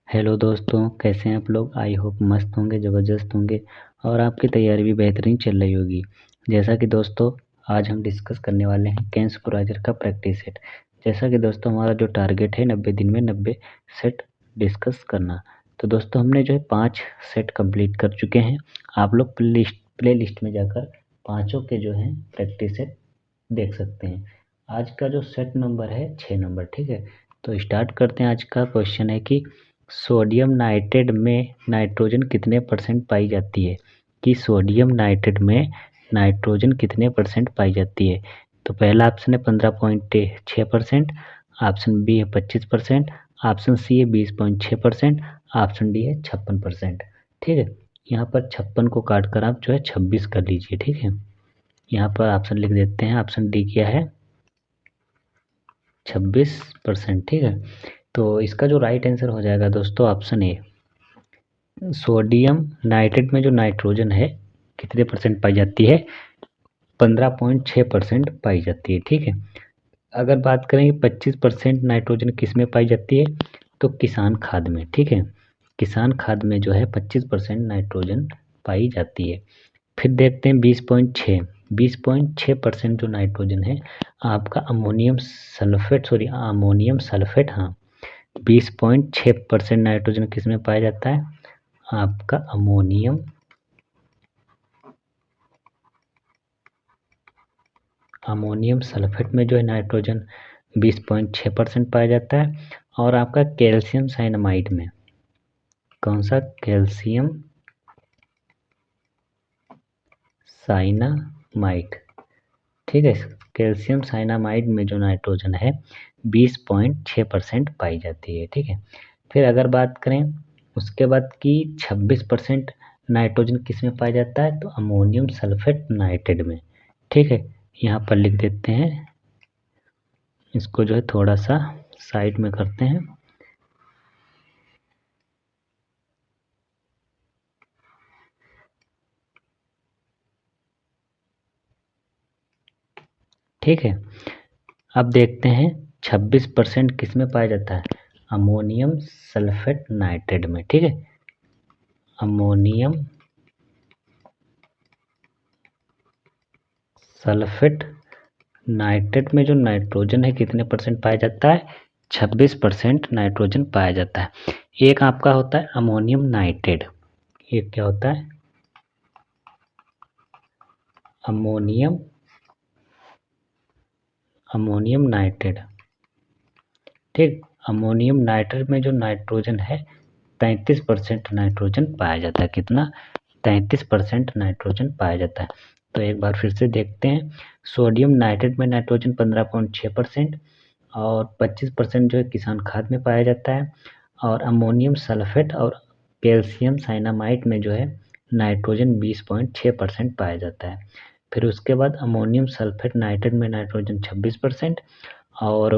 Hello दोस्तों, कैसे हैं आप लोग। आई होप मस्त होंगे, ज़बरदस्त होंगे और आपकी तैयारी भी बेहतरीन चल रही होगी। जैसा कि दोस्तों आज हम डिस्कस करने वाले हैं कैन सुपरवाइजर का प्रैक्टिस सेट। जैसा कि दोस्तों हमारा जो टारगेट है 90 दिन में 90 सेट डिस्कस करना। तो दोस्तों हमने जो है 5 सेट कंप्लीट कर चुके हैं। आप लोग प्ले लिस्ट में जाकर पाँचों के जो हैं प्रैक्टिस सेट देख सकते हैं। आज का जो सेट नंबर है 6 नंबर, ठीक है। तो स्टार्ट करते हैं। आज का क्वेश्चन है कि सोडियम नाइट्रेट में नाइट्रोजन कितने परसेंट पाई जाती है। कि सोडियम नाइट्रेट में नाइट्रोजन कितने परसेंट पाई जाती है। तो पहला ऑप्शन है 15.6%, ऑप्शन बी है 25%, ऑप्शन सी है 20.6%, ऑप्शन डी है 56%। ठीक है, यहाँ पर 56 को काट कर आप जो है 26 कर लीजिए। ठीक है, यहाँ पर ऑप्शन लिख देते हैं। ऑप्शन डी क्या है, 26%। ठीक है, तो इसका जो राइट आंसर हो जाएगा दोस्तों ऑप्शन ए। सोडियम नाइट्रेट में जो नाइट्रोजन है कितने परसेंट पाई जाती है, 15.6% पाई जाती है। ठीक है, अगर बात करें 25% नाइट्रोजन किस में पाई जाती है, तो किसान खाद में। ठीक है, किसान खाद में जो है 25% नाइट्रोजन पाई जाती है। फिर देखते हैं 20.6% जो नाइट्रोजन है आपका अमोनियम सल्फेट, हाँ 20.6% नाइट्रोजन किस में पाया जाता है, आपका अमोनियम सल्फेट में जो है नाइट्रोजन 20.6% पाया जाता है। और आपका कैल्शियम साइनामाइड में, कौन सा, कैल्शियम साइनामाइड। ठीक है, कैल्शियम साइनामाइड में जो नाइट्रोजन है 20.6% पाई जाती है। ठीक है, फिर अगर बात करें उसके बाद की 26% नाइट्रोजन किस में पाया जाता है, तो अमोनियम सल्फेट नाइट्रेट में। ठीक है, यहाँ पर लिख देते हैं, इसको जो है थोड़ा सा साइड में करते हैं। ठीक है, अब देखते हैं 26% किस में पाया जाता है, अमोनियम सल्फेट नाइट्रेट में। ठीक है, अमोनियम सल्फेट नाइट्रेट में जो नाइट्रोजन है कितने परसेंट पाया जाता है, 26% नाइट्रोजन पाया जाता है। एक आपका होता है अमोनियम नाइट्रेट, एक क्या होता है, अमोनियम नाइट्रेट। ठीक, अमोनियम नाइट्रेट में जो नाइट्रोजन है 33% नाइट्रोजन पाया जाता है। कितना, 33% नाइट्रोजन पाया जाता है। तो एक बार फिर से देखते हैं, सोडियम नाइट्रेट में नाइट्रोजन 15.6% और 25% जो है किसान खाद में पाया जाता है। और अमोनियम सल्फेट और कैल्शियम साइनामाइड में जो है नाइट्रोजन 20.6% पाया जाता है। फिर उसके बाद अमोनियम सल्फेट नाइट्रेट में नाइट्रोजन 26% और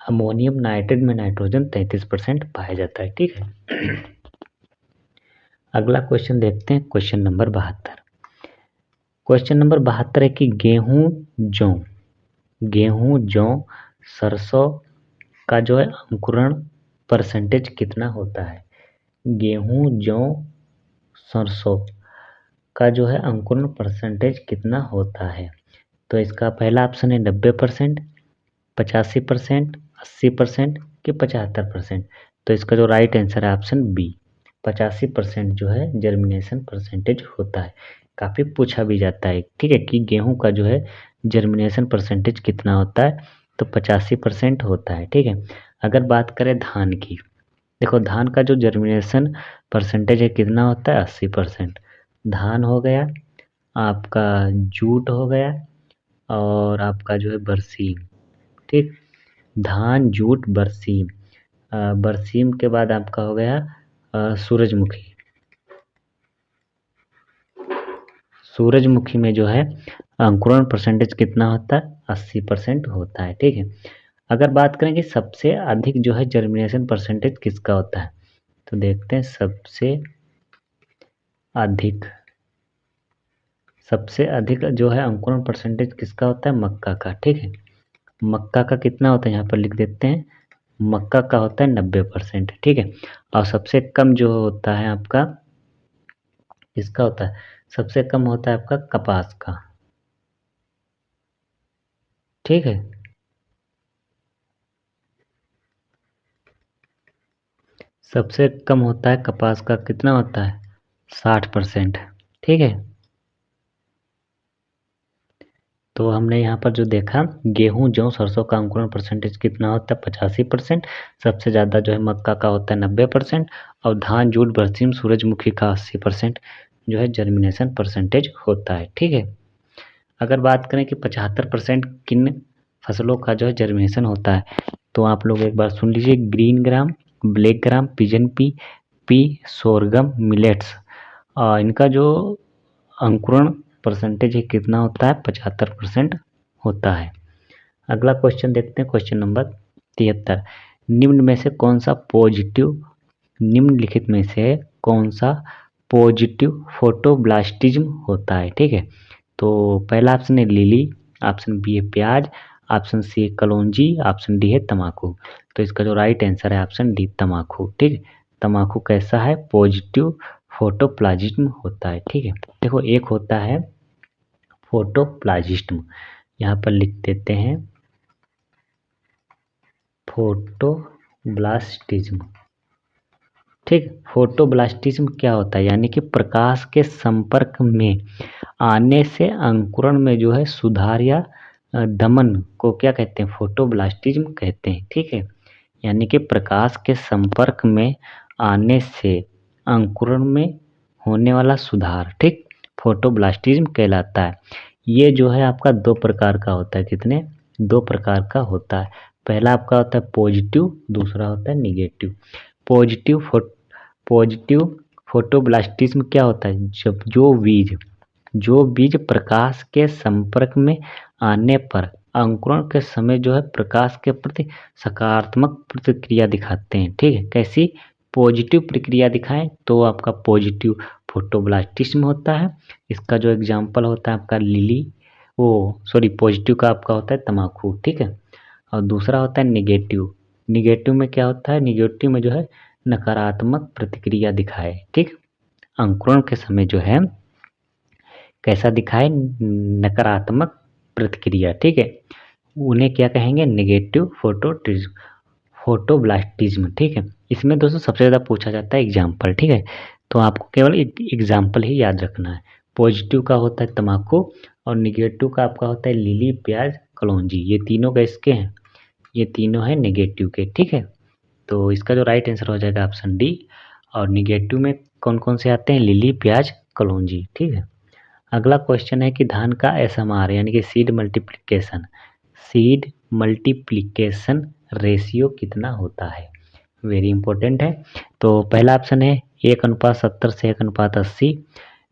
अमोनियम नाइट्रेट में नाइट्रोजन 33% पाया जाता है। ठीक है, अगला क्वेश्चन देखते हैं, क्वेश्चन नंबर 72। क्वेश्चन नंबर 72 है कि गेहूं जौ सरसों का जो है अंकुरण परसेंटेज कितना होता है। गेहूं जौ सरसों का जो है अंकुरण परसेंटेज कितना होता है। तो इसका पहला ऑप्शन है 90%, 85%, 80% कि 75%। तो इसका जो राइट आंसर है ऑप्शन बी, 85% जो है जर्मिनेशन परसेंटेज होता है। काफ़ी पूछा भी जाता है, ठीक है, कि गेहूं का जो है जर्मिनेशन परसेंटेज कितना होता है, तो 85% होता है। ठीक है, अगर बात करें धान की, देखो धान का जो जर्मिनेशन परसेंटेज है कितना होता है, 80%। धान हो गया, आपका जूट हो गया और आपका जो है बरसीम। ठीक, धान जूट बरसीम, बरसीम के बाद आपका हो गया सूरजमुखी। सूरजमुखी में जो है अंकुरण परसेंटेज कितना होता है, 80% होता है। ठीक है, अगर बात करें कि सबसे अधिक जो है जर्मिनेशन परसेंटेज किसका होता है, तो देखते हैं सबसे अधिक जो है अंकुरण परसेंटेज किसका होता है, मक्का का। ठीक है, मक्का का कितना होता है, यहाँ पर लिख देते हैं मक्का का होता है 90%, ठीक है। और सबसे कम जो होता है आपका, किसका होता है, सबसे कम होता है आपका कपास का, ठीक है। सबसे कम होता है कपास का, कितना होता है, 60%, ठीक है। तो हमने यहाँ पर जो देखा, गेहूं जौ सरसों का अंकुरण परसेंटेज कितना होता है, 85%। सबसे ज़्यादा जो है मक्का का होता है 90%। और धान जूट बरसीम सूरजमुखी का 80% जो है जर्मिनेशन परसेंटेज होता है, ठीक है। अगर बात करें कि 75% किन फसलों का जो है जर्मिनेशन होता है, तो आप लोग एक बार सुन लीजिए, green gram, black gram, pigeon pea, sorghum, millets. इनका जो अंकुरण परसेंटेज है कितना होता है, 75% होता है। अगला क्वेश्चन देखते हैं, क्वेश्चन नंबर 73। निम्नलिखित में से कौन सा पॉजिटिव फोटोब्लास्टिज्म होता है, ठीक है। तो पहला ऑप्शन है लिली, ऑप्शन बी है प्याज, ऑप्शन सी है कलौंजी, ऑप्शन डी है तम्बाकू। तो इसका जो राइट आंसर है ऑप्शन डी तम्बाकू, ठीक है। तम्बाकू कैसा है, पॉजिटिव फोटोप्लाज्म होता है, ठीक है। देखो एक होता है फोटोप्लाज्म, यहाँ पर लिख देते हैं फोटोब्लास्टिज्म, ठीक। फोटोब्लास्टिज्म क्या होता है, यानी कि प्रकाश के संपर्क में आने से अंकुरण में जो है सुधार या दमन को क्या कहते हैं, फोटोब्लास्टिज्म कहते हैं, ठीक है। यानी कि प्रकाश के संपर्क में आने से अंकुरण में होने वाला सुधार, ठीक, फोटोब्लास्टिज्म कहलाता है। ये जो है आपका दो प्रकार का होता है, कितने, दो प्रकार का होता है। पहला आपका होता है पॉजिटिव, दूसरा होता है निगेटिव। पॉजिटिव पॉजिटिव फोटोब्लास्टिज्म क्या होता है, जब जो बीज प्रकाश के संपर्क में आने पर अंकुरण के समय जो है प्रकाश के प्रति सकारात्मक प्रतिक्रिया दिखाते हैं, ठीक है। कैसी, पॉजिटिव प्रतिक्रिया दिखाएं तो आपका पॉजिटिव फोटोब्लास्टिज्म होता है। इसका जो एग्जाम्पल होता है आपका लिली, वो सॉरी पॉजिटिव का आपका होता है तम्बाकू, ठीक है। और दूसरा होता है निगेटिव। निगेटिव में क्या होता है, निगेटिव में जो है नकारात्मक प्रतिक्रिया दिखाए, ठीक। अंकुरण के समय जो है कैसा दिखाए, नकारात्मक प्रतिक्रिया, ठीक है। उन्हें क्या कहेंगे, नेगेटिव फोटोब्लास्टिज्म, ठीक है। इसमें दोस्तों सबसे ज़्यादा पूछा जाता है एग्जाम्पल, ठीक है। तो आपको केवल एग्जाम्पल ही याद रखना है। पॉजिटिव का होता है तम्बाकू और निगेटिव का आपका होता है लिली, प्याज, कलौंजी। ये तीनों किसके हैं, ये तीनों हैं नेगेटिव के, ठीक है। तो इसका जो राइट आंसर हो जाएगा ऑप्शन डी। और निगेटिव में कौन कौन से आते हैं, लिली, प्याज, कलौंजी, ठीक है। अगला क्वेश्चन है कि धान का एसएमआर यानी कि सीड मल्टीप्लिकेशन रेशियो कितना होता है, वेरी इंपॉर्टेंट है। तो पहला ऑप्शन है 1:70 से 1:80,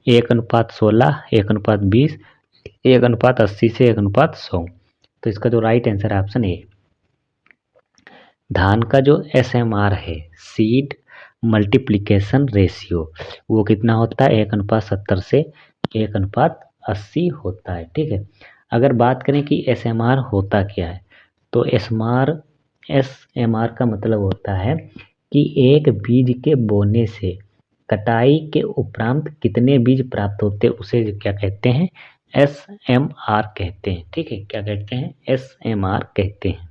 1:16, 1:20, 1:80 से 1:100। तो इसका जो राइट आंसर है ऑप्शन ए। धान का जो एसएमआर है, सीड मल्टीप्लिकेशन रेशियो, वो कितना होता है, 1:70 से 1:80 होता है, ठीक है। अगर बात करें कि एसएमआर होता क्या है, तो एसएमआर का मतलब होता है कि एक बीज के बोने से कटाई के उपरांत कितने बीज प्राप्त होते हैं, उसे क्या कहते हैं, एस एम आर कहते हैं, ठीक है। क्या कहते हैं, एस एम आर कहते हैं।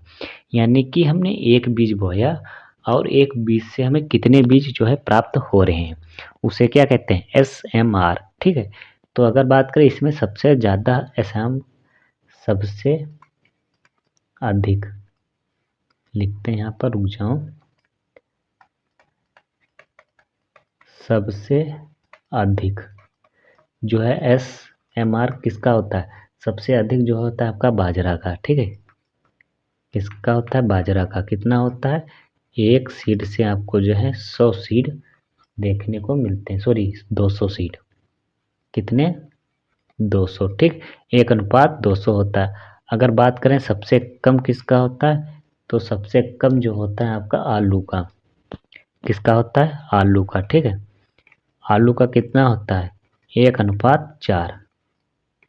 यानी कि हमने एक बीज बोया और एक बीज से हमें कितने बीज जो है प्राप्त हो रहे हैं, उसे क्या कहते हैं, एस एम आर, ठीक है। तो अगर बात करें इसमें सबसे ज़्यादा एसएम, सबसे अधिक, लिखते हैं यहाँ पर, रुक जाओ, सबसे अधिक जो है एस एम आर किसका होता है, सबसे अधिक जो होता है आपका बाजरा का, ठीक है। किसका होता है, बाजरा का। कितना होता है, एक सीड से आपको जो है 100 सीड देखने को मिलते हैं, सॉरी 200 सीड, कितने, 200, ठीक। 1:200 होता है। अगर बात करें सबसे कम किसका होता है, तो सबसे कम जो होता है आपका आलू का। किसका होता है, आलू का, ठीक है। आलू का कितना होता है, 1:4।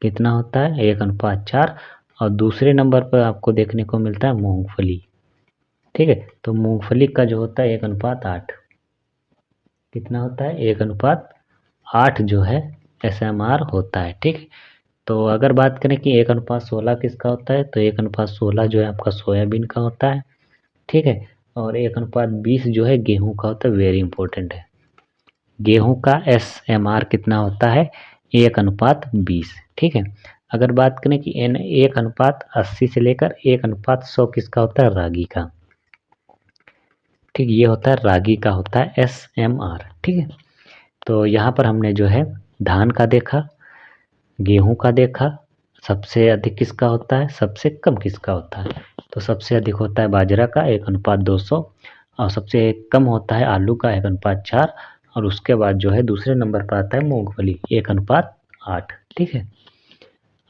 कितना होता है, 1:4। और दूसरे नंबर पर आपको देखने को मिलता है मूंगफली। ठीक है। तो मूंगफली का जो होता है 1:8, कितना होता है 1:8 जो है SMR होता है। ठीक है। तो अगर बात करें कि 1:16 किसका होता है, तो 1:16 जो है आपका सोयाबीन का होता है। ठीक है। और 1:20 जो है गेहूं का होता है। वेरी इंपॉर्टेंट है, गेहूं का SMR कितना होता है 1:20। ठीक है। अगर बात करें कि 1:80 से लेकर 1:100 किसका होता है, रागी का। ठीक, ये होता है रागी का होता है SMR। ठीक है। तो यहाँ पर हमने जो है धान का देखा, गेहूं का देखा, सबसे अधिक किसका होता है, सबसे कम किसका होता है। तो सबसे अधिक होता है बाजरा का 1:200, और सबसे कम होता है आलू का 1:4, और उसके बाद जो है दूसरे नंबर पर आता है मूंगफली 1:8। ठीक है।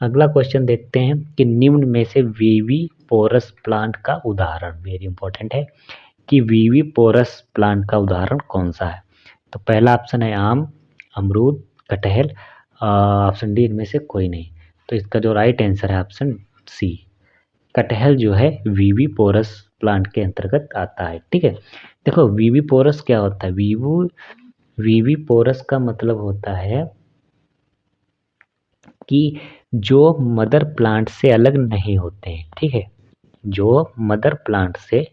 अगला क्वेश्चन देखते हैं कि निम्न में से वीवी पोरस प्लांट का उदाहरण, वेरी इंपॉर्टेंट है, कि वीवी पोरस प्लांट का उदाहरण कौन सा है। तो पहला ऑप्शन है आम, अमरूद, कटहल, ऑप्शन डी इनमें से कोई नहीं। तो इसका जो राइट आंसर है ऑप्शन सी, कटहल जो है वीवी पोरस प्लांट के अंतर्गत आता है। ठीक है। देखो वीवी पोरस क्या होता है, वीवी पोरस का मतलब होता है कि जो मदर प्लांट से अलग नहीं होते हैं। ठीक है। जो मदर प्लांट से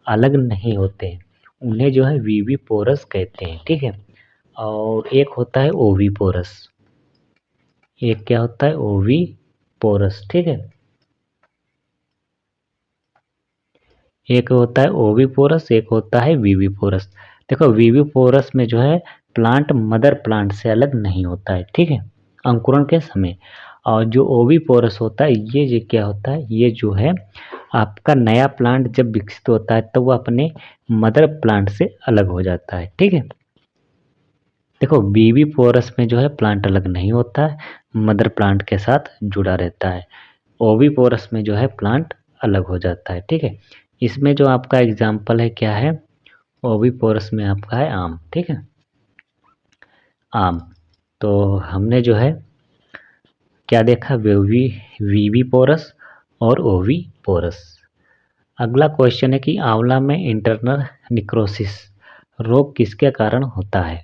अलग नहीं होते हैं उन्हें जो है वीवी पोरस कहते हैं। ठीक है। और एक होता है ओवी पोरस, एक क्या होता है ओवी पोरस। ठीक है। एक होता है ओवी पोरस, एक होता है वीवी पोरस। देखो वीवी पोरस में जो है प्लांट मदर प्लांट से अलग नहीं होता है। ठीक है, अंकुरण के समय। और जो ओवी पोरस होता है ये क्या होता है, ये जो है आपका नया प्लांट जब विकसित होता है तो वो अपने मदर प्लांट से अलग हो जाता है। ठीक है। देखो वीवी पोरस में जो है प्लांट अलग नहीं होता है, मदर प्लांट के साथ जुड़ा रहता है। ओवी पोरस में जो है प्लांट अलग हो जाता है। ठीक है। इसमें जो आपका एग्जाम्पल है क्या है, ओवी पोरस में आपका है आम। ठीक है, आम। तो हमने जो है क्या देखा, वीवी पोरस और ओवी पोरस। अगला क्वेश्चन है कि आंवला में इंटरनल निक्रोसिस रोग किसके कारण होता है।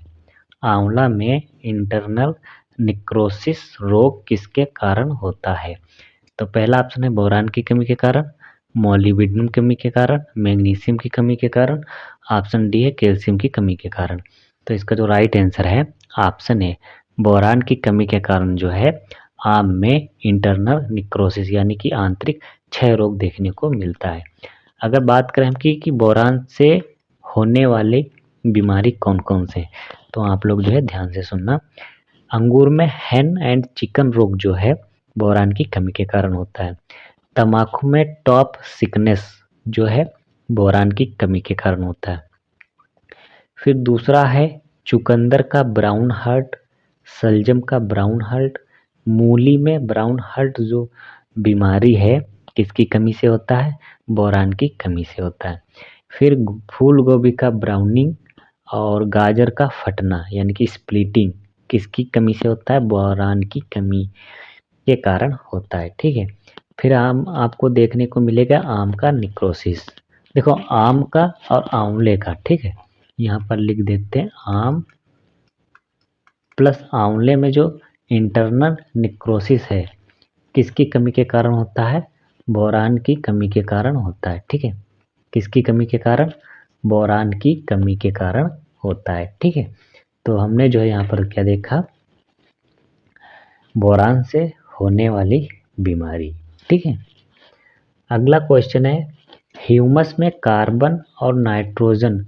आंवला में इंटरनल निक्रोसिस रोग किसके कारण होता है। तो पहला ऑप्शन है बोरान की कमी के कारण, मॉलिब्डेनम कमी के कारण, मैग्नीशियम की कमी के कारण, ऑप्शन डी है कैल्शियम की कमी के कारण। तो इसका जो राइट आंसर है ऑप्शन ए, बोरान की कमी के कारण जो है आम में इंटरनल निक्रोसिस यानी कि आंतरिक क्षय रोग देखने को मिलता है। अगर बात करें हम कि बोरान से होने वाले बीमारी कौन कौन से, तो आप लोग जो है ध्यान से सुनना। अंगूर में हैन एंड चिकन रोग जो है बोरान की कमी के कारण होता है। तम्बाकू में टॉप सिकनेस जो है बोरान की कमी के कारण होता है। फिर दूसरा है चुकंदर का ब्राउन हार्ट, सलजम का ब्राउन हार्ट, मूली में ब्राउन हार्ट जो बीमारी है किसकी कमी से होता है, बोरान की कमी से होता है। फिर फूल गोभी का ब्राउनिंग और गाजर का फटना यानी कि स्प्लिटिंग किसकी कमी से होता है, बोरान की कमी के कारण होता है। ठीक है। फिर आम आपको देखने को मिलेगा आम का निक्रोसिस। देखो आम का और आंवले का, ठीक है, यहाँ पर लिख देते हैं आम प्लस आंवले में जो इंटरनल निक्रोसिस है किसकी कमी के कारण होता है, बोरान की कमी के कारण होता है। ठीक है, किसकी कमी के कारण, बोरान की कमी के कारण होता है। ठीक है। तो हमने जो है यहाँ पर क्या देखा, बोरान से होने वाली बीमारी। ठीक है। अगला क्वेश्चन है ह्यूमस में कार्बन और नाइट्रोजन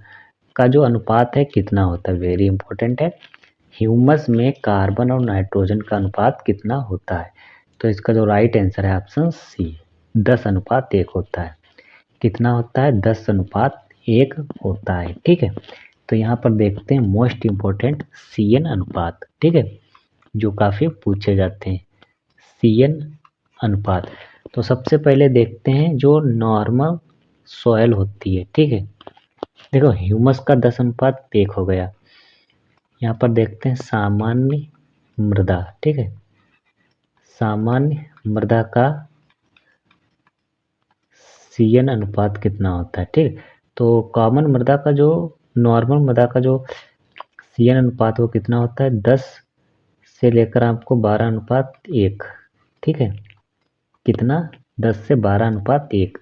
का जो अनुपात है कितना होता है। वेरी इंपॉर्टेंट है, ह्यूमस में कार्बन और नाइट्रोजन का अनुपात कितना होता है। तो इसका जो राइट आंसर है ऑप्शन सी, 10:1 होता है। कितना होता है, 10:1 होता है। ठीक है। तो यहाँ पर देखते हैं मोस्ट इम्पोर्टेंट CN अनुपात। ठीक है, जो काफ़ी पूछे जाते हैं CN अनुपात। तो सबसे पहले देखते हैं जो नॉर्मल सॉयल होती है। ठीक है, देखो ह्यूमस का 10:1 हो गया। यहाँ पर देखते हैं सामान्य मृदा। ठीक है, सामान्य मृदा का CN अनुपात कितना होता है। ठीक, तो कॉमन मृदा का जो नॉर्मल मृदा का जो CN अनुपात वो कितना होता है, 10 से लेकर आपको 12:1। ठीक है, कितना, 10 से 12:1।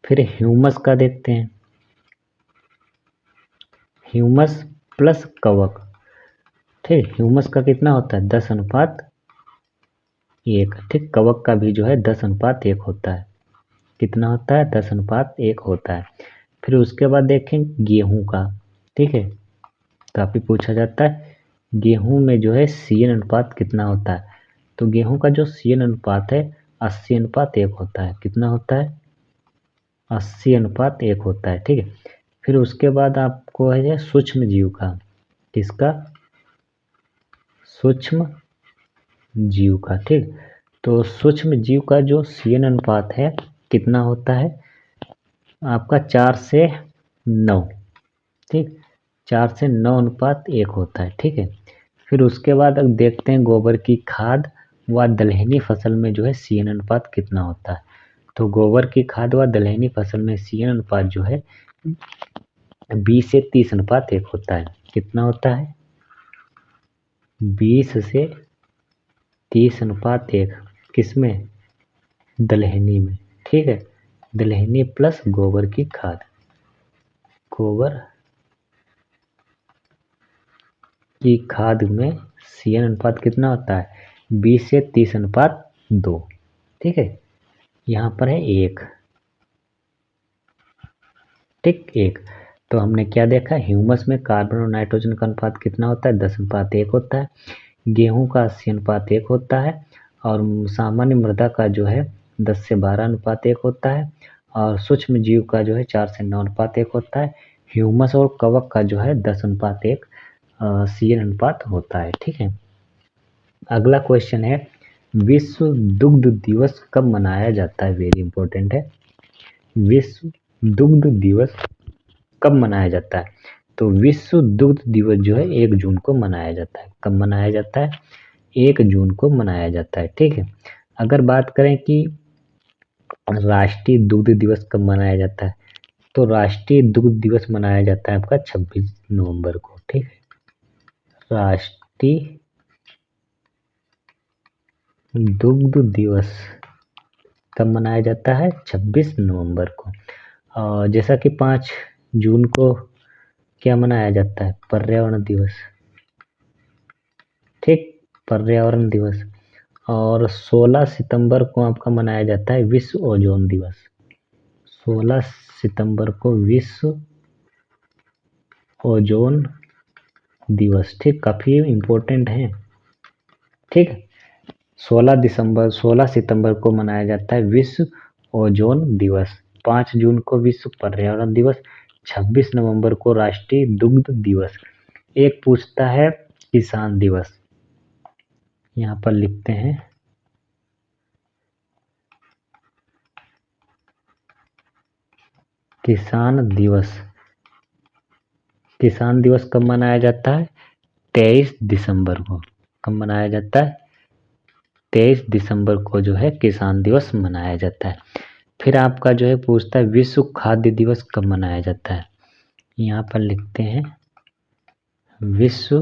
फिर ह्यूमस का देखते हैं, ह्यूमस प्लस कवक। ठीक, ह्यूमस का कितना होता है, 10:1। ठीक, कवक का भी जो है 10:1 होता है। कितना होता है, 10:1 होता है। फिर उसके बाद देखें गेहूं का। ठीक है, काफी पूछा जाता है, गेहूं में जो है CN अनुपात कितना होता है। तो गेहूं का जो CN अनुपात है 80:1 होता है। कितना होता है, 80:1 होता है। ठीक है, फिर उसके बाद आपको है सूक्ष्म जीव का। किसका, सूक्ष्म जीव का। ठीक, तो सूक्ष्म जीव का जो CN अनुपात है कितना होता है आपका, 4 से 9। ठीक, 4:9:1 होता है। ठीक है, फिर उसके बाद अब देखते हैं गोबर की खाद व दलहनी फसल में जो है CN अनुपात कितना होता है। तो गोबर की खाद व दलहनी फसल में CN अनुपात जो है 20:30:1 होता है। कितना होता है, 20:30:1। किसमें, दलहनी में। ठीक है, दलहनी प्लस गोबर की खाद। गोबर की खाद में CN अनुपात कितना होता है, 20:30:2। ठीक है, यहाँ पर है 1। ठीक, 1। तो हमने क्या देखा, ह्यूमस में कार्बन और नाइट्रोजन का अनुपात कितना होता है, 10:1 होता है। गेहूं का 80:1 होता है। और सामान्य मृदा का जो है 10 से 12:1 होता है। और सूक्ष्म जीव का जो है 4 से 9:1 होता है। ह्यूमस और कवक का जो है 10:1 CN अनुपात होता है। ठीक है, अगला क्वेश्चन है, विश्व दुग्ध दिवस कब मनाया जाता है। वेरी इंपॉर्टेंट है, विश्व दुग्ध दिवस कब मनाया जाता है। तो विश्व दुग्ध दिवस जो है 1 जून को मनाया जाता है। कब मनाया जाता है, 1 जून को मनाया जाता है। ठीक है, अगर बात करें कि राष्ट्रीय दुग्ध दिवस कब मनाया जाता है, तो राष्ट्रीय दुग्ध दिवस मनाया जाता है आपका 26 नवंबर को। ठीक है, राष्ट्रीय दुग्ध दिवस कब मनाया जाता है, 26 नवंबर को। और जैसा कि 5 जून को क्या मनाया जाता है, पर्यावरण दिवस। ठीक, पर्यावरण दिवस। और 16 सितंबर को आपका मनाया जाता है विश्व ओजोन दिवस। 16 सितंबर को विश्व ओजोन दिवस। ठीक, काफी इम्पोर्टेंट है। ठीक, 16 सितंबर को मनाया जाता है विश्व ओजोन दिवस। 5 जून को विश्व पर्यावरण दिवस। 26 नवंबर को राष्ट्रीय दुग्ध दिवस। एक पूछता है किसान दिवस, यहाँ पर लिखते हैं किसान दिवस। किसान दिवस कब मनाया जाता है, 23 दिसंबर को। कब मनाया जाता है, 23 दिसंबर को जो है किसान दिवस मनाया जाता है। फिर आपका जो है पूछता है विश्व खाद्य दिवस कब मनाया जाता है। यहाँ पर लिखते हैं विश्व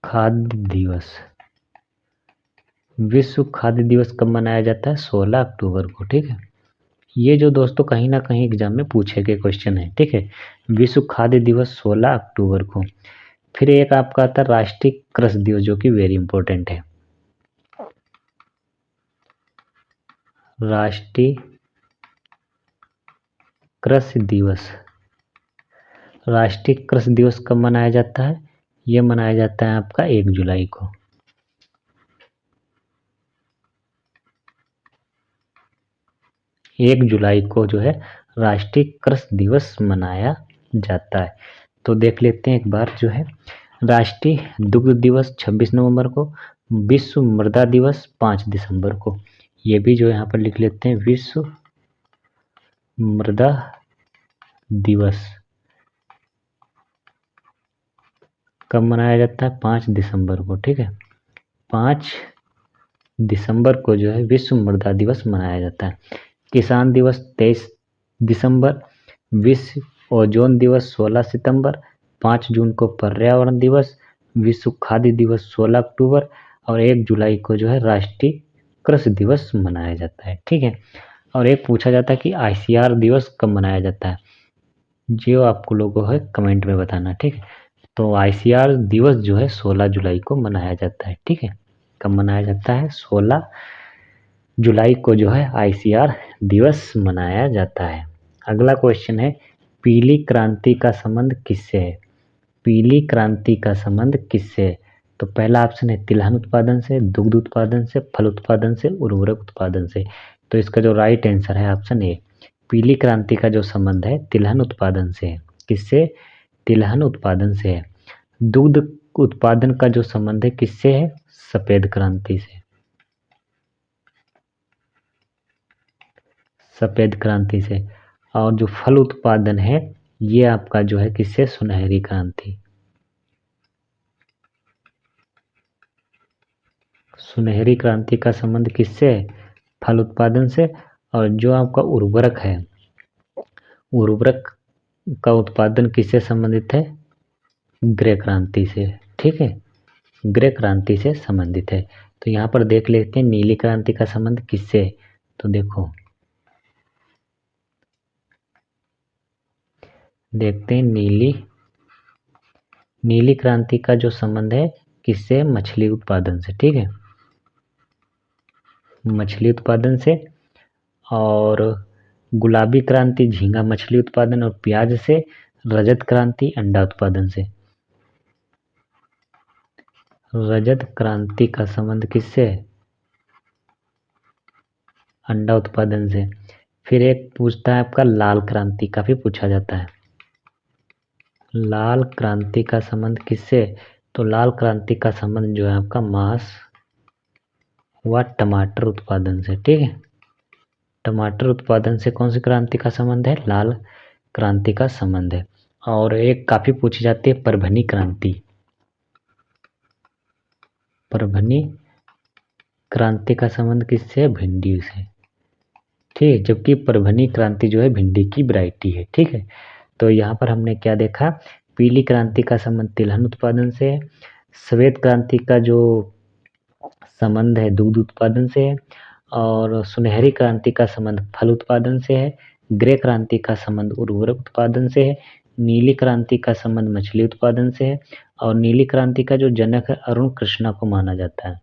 खाद्य दिवस। विश्व खाद्य दिवस कब मनाया जाता है, 16 अक्टूबर को। ठीक है, ये जो दोस्तों कहीं ना कहीं एग्जाम में पूछे गए क्वेश्चन है। ठीक है, विश्व खाद्य दिवस 16 अक्टूबर को। फिर एक आपका आता है राष्ट्रीय कृषि दिवस, जो कि वेरी इंपॉर्टेंट है। राष्ट्रीय कृषि दिवस। राष्ट्रीय कृषि दिवस कब मनाया जाता है, यह मनाया जाता है आपका 1 जुलाई को। 1 जुलाई को जो है राष्ट्रीय कृषि दिवस मनाया जाता है। तो देख लेते हैं एक बार जो है, राष्ट्रीय दुग्ध दिवस 26 नवंबर को। विश्व मृदा दिवस 5 दिसंबर को। ये भी जो यहाँ पर लिख लेते हैं, विश्व मृदा दिवस कब मनाया जाता है, 5 दिसंबर को। ठीक है, 5 दिसंबर को जो है विश्व मृदा दिवस मनाया जाता है। किसान दिवस 23 दिसंबर, विश्व ओजोन दिवस 16 सितंबर, 5 जून को पर्यावरण दिवस, विश्व खाद्य दिवस 16 अक्टूबर और 1 जुलाई को जो है राष्ट्रीय कृषि दिवस मनाया जाता है। ठीक है, और एक पूछा जाता है कि आईसीआर दिवस कब मनाया जाता है, जो आपको लोगों को है कमेंट में बताना। ठीक है, तो आईसीआर दिवस जो है 16 जुलाई को मनाया जाता है। ठीक है, कब मनाया जाता है? 16 जुलाई को जो है आईसीआर दिवस मनाया जाता है। अगला क्वेश्चन है, पीली क्रांति का संबंध किससे है? पीली क्रांति का संबंध किससे है? तो पहला ऑप्शन है तिलहन उत्पादन से, दुग्ध उत्पादन से, फल उत्पादन से, उर्वरक उत्पादन से। तो इसका जो राइट आंसर है ऑप्शन ए, पीली क्रांति का जो संबंध है तिलहन उत्पादन से है। किससे? तिलहन उत्पादन से है। दुग्ध उत्पादन का जो संबंध है किससे है? सफेद क्रांति से। सफेद क्रांति से। और जो फल उत्पादन है ये आपका जो है किससे? सुनहरी क्रांति। सुनहरी क्रांति का संबंध किससे है? फल उत्पादन से। और जो आपका उर्वरक है, उर्वरक का उत्पादन किससे संबंधित है? ग्रे क्रांति से। ठीक है, ग्रे क्रांति से संबंधित है। तो यहाँ पर देख लेते हैं नीली क्रांति का संबंध किससे है। तो देखो, देखते हैं नीली क्रांति का जो संबंध है किससे? मछली उत्पादन से। ठीक है, मछली उत्पादन से। और गुलाबी क्रांति झींगा मछली उत्पादन और प्याज से। रजत क्रांति अंडा उत्पादन से। रजत क्रांति का संबंध किससे है? अंडा उत्पादन से। फिर एक पूछता है आपका लाल क्रांति, काफी पूछा जाता है। लाल क्रांति का संबंध किससे? तो लाल क्रांति का संबंध जो है आपका मांस व टमाटर उत्पादन से। ठीक है, टमाटर उत्पादन से कौन सी क्रांति का संबंध है? लाल क्रांति का संबंध है। और एक काफी पूछी जाती है परभनी क्रांति। परभनी क्रांति का संबंध किससे है? भिंडी से। ठीक है, जबकि परभनी क्रांति जो है भिंडी की वैरायटी है। ठीक है, तो यहाँ पर हमने क्या देखा? पीली क्रांति का संबंध तिलहन उत्पादन से है। श्वेत क्रांति का जो संबंध है दुग्ध उत्पादन से है। और सुनहरी क्रांति का संबंध फल उत्पादन से है। ग्रे क्रांति का संबंध उर्वरक उत्पादन से है। नीली क्रांति का संबंध मछली उत्पादन से है। और नीली क्रांति का जो जनक है अरुण कृष्णा को माना जाता है।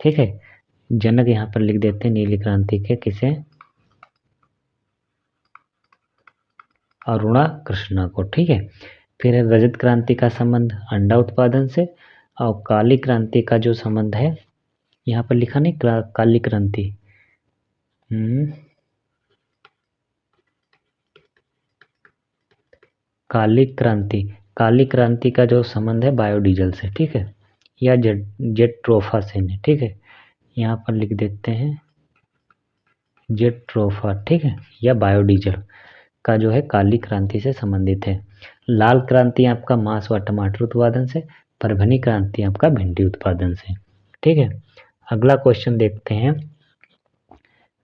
ठीक है, जनक यहाँ पर लिख देते हैं नीली क्रांति के, किसे? अरुणा कृष्णा को। ठीक है, फिर है रजत क्रांति का संबंध अंडा उत्पादन से। और काली क्रांति का जो संबंध है, यहाँ पर लिखा नहीं काली क्रांति, काली क्रांति का जो संबंध है बायोडीजल से। ठीक है, या जेट्रोफा से। ठीक है, यहाँ पर लिख देते हैं जेट्रोफा। ठीक है, या बायोडीजल का जो है काली क्रांति से संबंधित है। लाल क्रांति आपका मांस व टमाटर उत्पादन से। परभनी क्रांति आपका भिंडी उत्पादन से। ठीक है, अगला क्वेश्चन देखते हैं,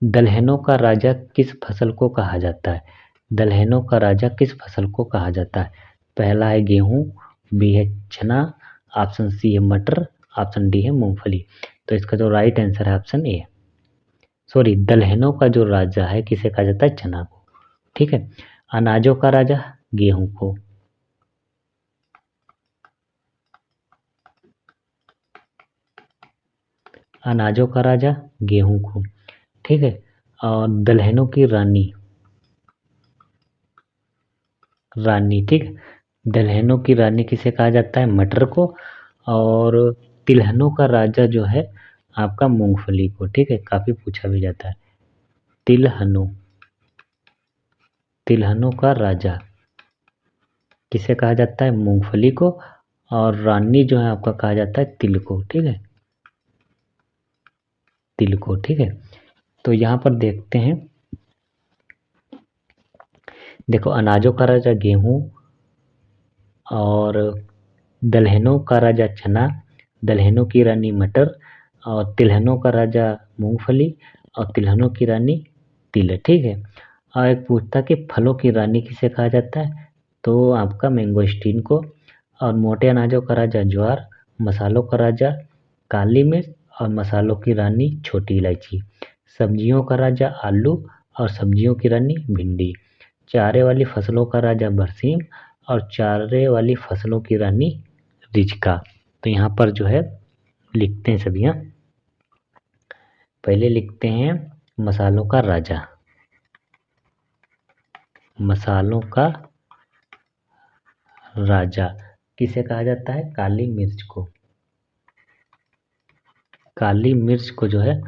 दलहनों का राजा किस फसल को कहा जाता है? दलहनों का राजा किस फसल को कहा जाता है? पहला है गेहूं, बी है चना, ऑप्शन सी है मटर, ऑप्शन डी है मूंगफली। तो इसका जो राइट आंसर है ऑप्शन ए। सॉरी, दलहनों का जो राजा है किसे कहा जाता है? चना को। ठीक है, अनाजों का राजा गेहूं को। अनाजों का राजा गेहूं को। ठीक है, और दलहनों की रानी ठीक है, दलहनों की रानी किसे कहा जाता है? मटर को। और तिलहनों का राजा जो है आपका मूंगफली को। ठीक है, काफी पूछा भी जाता है। तिलहनों का राजा किसे कहा जाता है? मूंगफली को। और रानी जो है आपका कहा जाता है तिल को। ठीक है, तिल को। ठीक है, तो यहाँ पर देखते हैं, देखो अनाजों का राजा गेहूं, और दलहनों का राजा चना, दलहनों की रानी मटर, और तिलहनों का राजा मूंगफली और तिलहनों की रानी तिल, ठीक है। और एक पूछता कि फलों की रानी किसे कहा जाता है, तो आपका मैंगोस्टीन को। और मोटे अनाजों का राजा ज्वार, मसालों का राजा काली मिर्च और मसालों की रानी छोटी इलायची, सब्जियों का राजा आलू और सब्जियों की रानी भिंडी, चारे वाली फसलों का राजा बरसीम और चारे वाली फसलों की रानी रिचका। तो यहाँ पर जो है लिखते हैं सभी। पहले लिखते हैं मसालों का राजा, मसालों का राजा किसे कहा जाता है, काली मिर्च को। काली मिर्च को जो है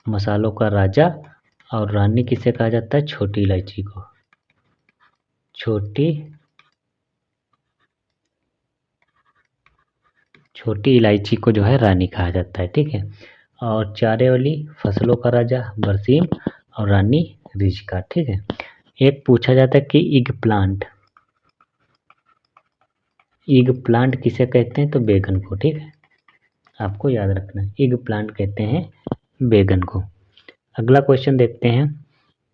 मसालों का राजा, और रानी किसे कहा जाता है, छोटी इलायची को। छोटी इलायची को जो है रानी कहा जाता है, ठीक है। और चारे वाली फसलों का राजा बरसीम और रानी रिचका, ठीक है। एक पूछा जाता है कि इग प्लांट किसे कहते हैं, तो बैगन को, ठीक है। आपको याद रखना है, इग प्लांट कहते हैं बैगन को। अगला क्वेश्चन देखते हैं,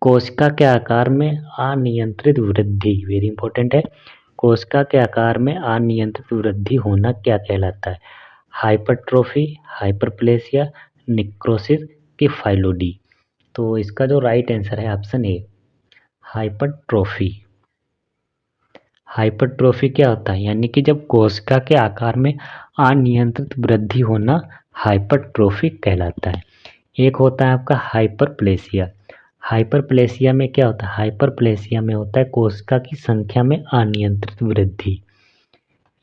कोशिका के आकार में अनियंत्रित वृद्धि, वेरी इंपॉर्टेंट है। कोशिका के आकार में अनियंत्रित वृद्धि होना क्या कहलाता है, हाइपरट्रोफी, हाइपरप्लेसिया, निक्रोसिस की फाइलोडी। तो इसका जो राइट आंसर है ऑप्शन ए, हाइपरट्रोफी। हाइपरट्रोफी क्या होता है, यानी कि जब कोशिका के आकार में अनियंत्रित वृद्धि होना हाइपरट्रोफी कहलाता है। एक होता है आपका हाइपरप्लेसिया। हाइपरप्लेसिया में क्या होता है, हाइपरप्लेसिया में होता है कोशिका की संख्या में अनियंत्रित वृद्धि।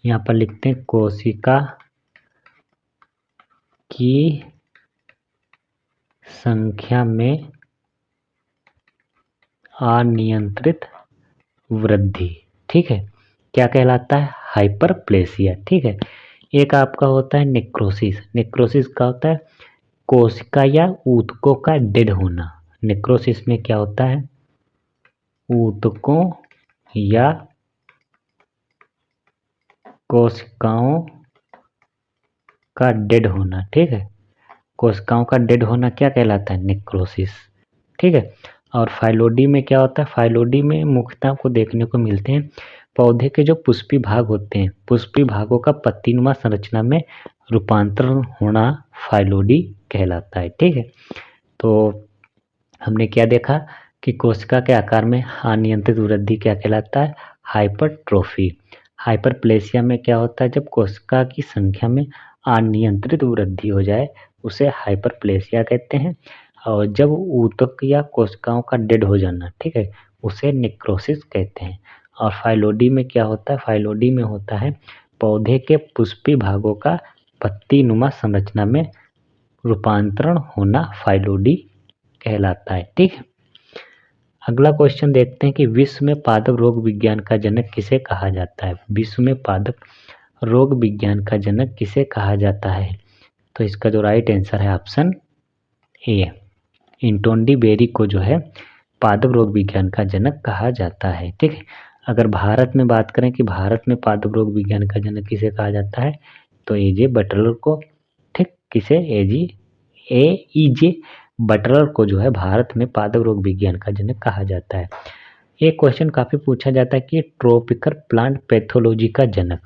यहाँ पर लिखते हैं कोशिका की संख्या में अनियंत्रित वृद्धि, ठीक है, क्या कहलाता है, हाइपरप्लेसिया, ठीक है। एक आपका होता है नेक्रोसिस। नेक्रोसिस का होता है कोशिका या ऊतकों का डेड होना। नेक्रोसिस में क्या होता है, ऊतकों या कोशिकाओं का डेड होना, ठीक है। कोशिकाओं का डेड होना क्या कहलाता है, नेक्रोसिस, ठीक है। और फाइलोडी में क्या होता है, फाइलोडी में मुख्यतः आपको देखने को मिलते हैं पौधे के जो पुष्पी भाग होते हैं, पुष्पी भागों का पत्तीनुमा संरचना में रूपांतरण होना फाइलोडी कहलाता है, ठीक है। तो हमने क्या देखा कि कोशिका के आकार में अनियंत्रित वृद्धि क्या कहलाता है, हाइपरट्रोफी। हाइपरप्लेसिया में क्या होता है, जब कोशिका की संख्या में अनियंत्रित वृद्धि हो जाए उसे हाइपरप्लेसिया कहते हैं। और जब ऊतक या कोशिकाओं का डेड हो जाना, ठीक है, उसे नेक्रोसिस कहते हैं। और फाइलोडी में क्या होता है, फाइलोडी में होता है पौधे के पुष्पी भागों का पत्तीनुमा संरचना में रूपांतरण होना फाइलोडी कहलाता है, ठीक है। अगला क्वेश्चन देखते हैं कि विश्व में पादप रोग विज्ञान का जनक किसे कहा जाता है। विश्व में पादप रोग विज्ञान का जनक किसे कहा जाता है, तो इसका जो राइट आंसर है ऑप्शन ए, इंटोंडी बेरी को जो है पादप रोग विज्ञान का जनक कहा जाता है, ठीक है। अगर भारत में बात करें कि भारत में पादप रोग विज्ञान का जनक किसे कहा जाता है, तो एजे बटलर को, ठीक, किसे, एजे बटलर को जो है भारत में पादप रोग विज्ञान का जनक कहा जाता है। एक क्वेश्चन काफी पूछा जाता है कि ट्रॉपिकल प्लांट पैथोलॉजी का जनक,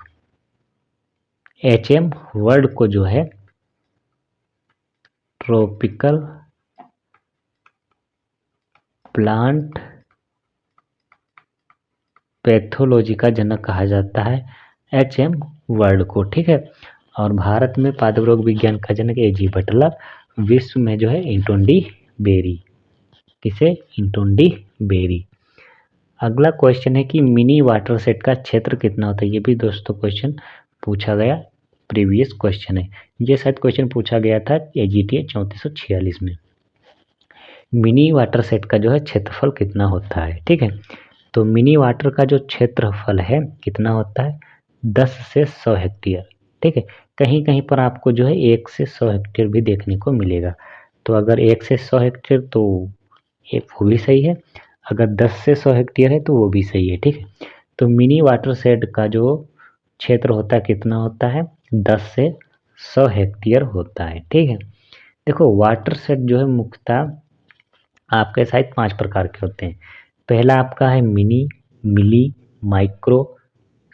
एचएम वर्ड को जो है ट्रॉपिकल प्लांट पैथोलॉजी का जनक कहा जाता है, एचएम वर्ड को, ठीक है। और भारत में पादप रोग विज्ञान का जनक एजी बटलर, विश्व में जो है इंटोंडी बेरी, किसे, इंटोंडी बेरी। अगला क्वेश्चन है कि मिनी वाटर सेट का क्षेत्र कितना होता है। ये भी दोस्तों क्वेश्चन पूछा गया, प्रीवियस क्वेश्चन है, ये शायद क्वेश्चन पूछा गया था एजीटीए 3446 में। मिनी वाटर सेट का जो है क्षेत्रफल कितना होता है, ठीक है। तो मिनी वाटर का जो क्षेत्रफल है कितना होता है, 10 से 100 हेक्टेयर, ठीक है। कहीं कहीं पर आपको जो है 1 से 100 हेक्टेयर भी देखने को मिलेगा। तो अगर 1 से 100 हेक्टेयर तो एक वो भी सही है, अगर 10 से 100 हेक्टेयर है तो वो भी सही है, ठीक है। तो मिनी वाटर शेड का जो क्षेत्र होता है कितना होता है, 10 से 100 हेक्टेयर होता है, ठीक है। देखो वाटर सेट जो है मुख्यतः आपके शायद 5 प्रकार के होते हैं। पहला आपका है मिनी, मिली, माइक्रो,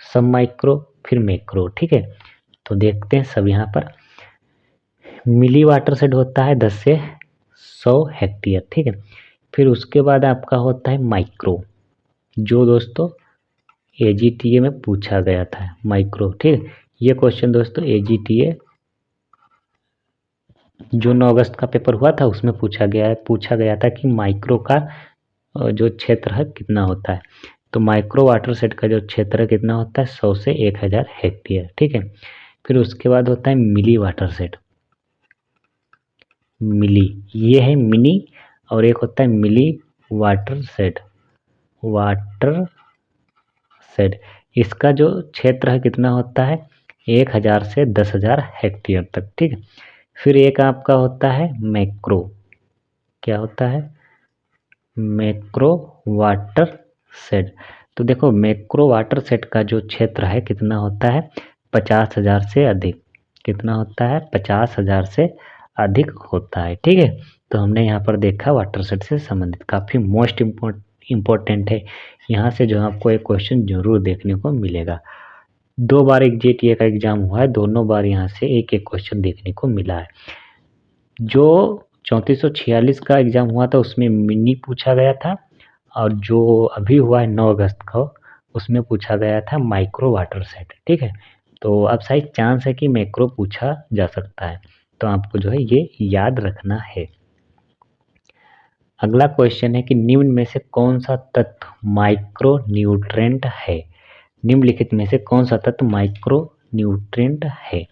सब माइक्रो, फिर मैक्रो। ठीक है, तो देखते हैं सब यहाँ पर। मिली वाटर सेट होता है 10 से 100 हेक्टेयर। ठीक है, फिर उसके बाद आपका होता है माइक्रो, जो दोस्तों एजीटीए में पूछा गया था, माइक्रो। ठीक है, ये क्वेश्चन दोस्तों एजीटीए जो 9 अगस्त का पेपर हुआ था उसमें पूछा गया था कि माइक्रो का जो क्षेत्र है कितना होता है। तो माइक्रो वाटर सेट का जो क्षेत्र कितना होता है 100 से 1000 हेक्टेयर। ठीक है, फिर उसके बाद होता है मिली वाटर सेट। मिली, ये है मिनी, और एक होता है मिली वाटर सेट। वाटर सेट, इसका जो क्षेत्र है कितना होता है 1000 से 10,000 हेक्टेयर तक। ठीक है, फिर एक आपका होता है मैक्रो। क्या होता है? Macro water set. तो देखो मैक्रो वाटर सेट का जो क्षेत्र है कितना होता है 50,000 से अधिक। कितना होता है 50,000 से अधिक होता है। ठीक है, तो हमने यहाँ पर देखा वाटर सेट से संबंधित काफ़ी मोस्ट इम्पोर्टेंट है। यहाँ से जो आपको एक क्वेश्चन जरूर देखने को मिलेगा। 2 बार एक जेटीए का एग्जाम हुआ है, दोनों बार यहाँ से एक एक क्वेश्चन देखने को मिला है। जो 3446 का एग्जाम हुआ था उसमें मिनी पूछा गया था, और जो अभी हुआ है 9 अगस्त को उसमें पूछा गया था माइक्रो वाटर सेट। ठीक है, तो अब शायद चांस है कि मैक्रो पूछा जा सकता है, तो आपको जो है ये याद रखना है। अगला क्वेश्चन है कि निम्न में से कौन सा तत्व माइक्रो न्यूट्रेंट है। निम्नलिखित में से कौन सा तत्व माइक्रो न्यूट्रेंट है।